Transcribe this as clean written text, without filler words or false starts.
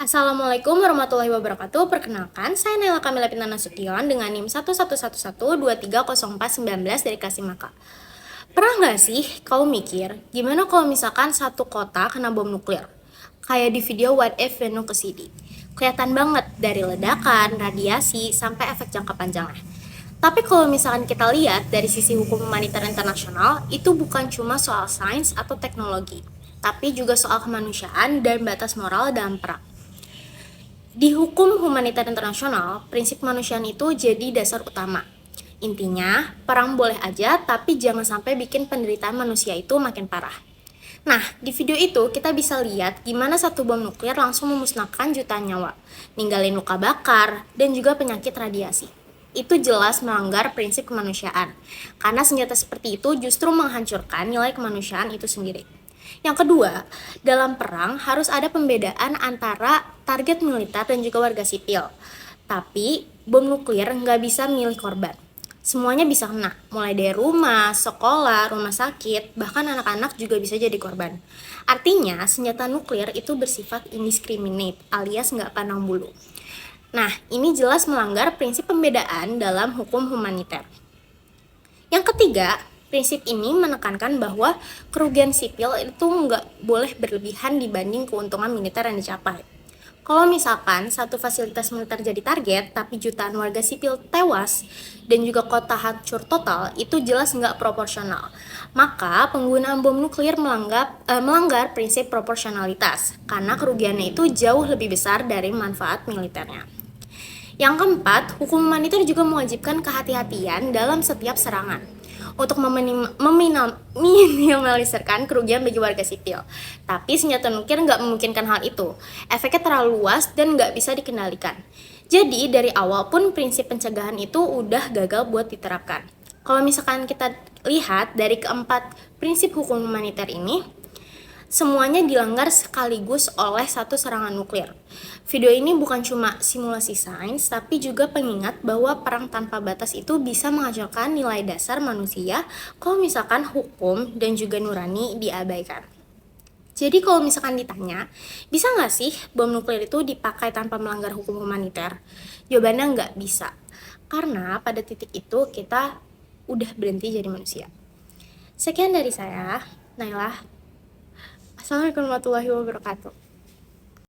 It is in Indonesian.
Assalamualaikum warahmatullahi wabarakatuh. Perkenalkan, saya Naila Kamila Pintana Nasution dengan NIM 11112304919 dari Kasimaka. Pernah nggak sih kau mikir, gimana kalau misalkan satu kota kena bom nuklir? Kayak di video What If Venue Kesidi. Kelihatan banget dari ledakan, radiasi, sampai efek jangka panjangnya. Tapi kalau misalkan kita lihat dari sisi hukum humaniter internasional, itu bukan cuma soal sains atau teknologi, tapi juga soal kemanusiaan dan batas moral dalam perang. Di hukum humaniter internasional, prinsip kemanusiaan itu jadi dasar utama. Intinya, perang boleh aja, tapi jangan sampai bikin penderitaan manusia itu makin parah. Nah, di video itu kita bisa lihat gimana satu bom nuklir langsung memusnahkan jutaan nyawa, ninggalin luka bakar, dan juga penyakit radiasi. Itu jelas melanggar prinsip kemanusiaan, karena senjata seperti itu justru menghancurkan nilai kemanusiaan itu sendiri. Yang kedua, dalam perang harus ada pembedaan antara target militer dan juga warga sipil. Tapi, bom nuklir nggak bisa milih korban. Semuanya bisa kena, mulai dari rumah, sekolah, rumah sakit, bahkan anak-anak juga bisa jadi korban. Artinya, senjata nuklir itu bersifat indiscriminate, alias nggak pandang bulu. Nah, ini jelas melanggar prinsip pembedaan dalam hukum humaniter. Yang ketiga, prinsip ini menekankan bahwa kerugian sipil itu nggak boleh berlebihan dibanding keuntungan militer yang dicapai. Kalau misalkan satu fasilitas militer jadi target, tapi jutaan warga sipil tewas dan juga kota hancur total, itu jelas nggak proporsional. Maka penggunaan bom nuklir melanggar prinsip proporsionalitas, karena kerugiannya itu jauh lebih besar dari manfaat militernya. Yang keempat, hukum humaniter juga mewajibkan kehati-hatian dalam setiap serangan untuk meminimalisirkan kerugian bagi warga sipil. Tapi senjata nuklir nggak memungkinkan hal itu. Efeknya terlalu luas dan nggak bisa dikendalikan. Jadi dari awal pun prinsip pencegahan itu udah gagal buat diterapkan. Kalau misalkan kita lihat dari keempat prinsip hukum humaniter ini, semuanya dilanggar sekaligus oleh satu serangan nuklir. Video ini bukan cuma simulasi sains, tapi juga pengingat bahwa perang tanpa batas itu bisa menghancurkan nilai dasar manusia kalau misalkan hukum dan juga nurani diabaikan. Jadi kalau misalkan ditanya, bisa nggak sih bom nuklir itu dipakai tanpa melanggar hukum humaniter? Jawabannya nggak bisa. Karena pada titik itu kita udah berhenti jadi manusia. Sekian dari saya, Naila. Assalamualaikum warahmatullahi wabarakatuh.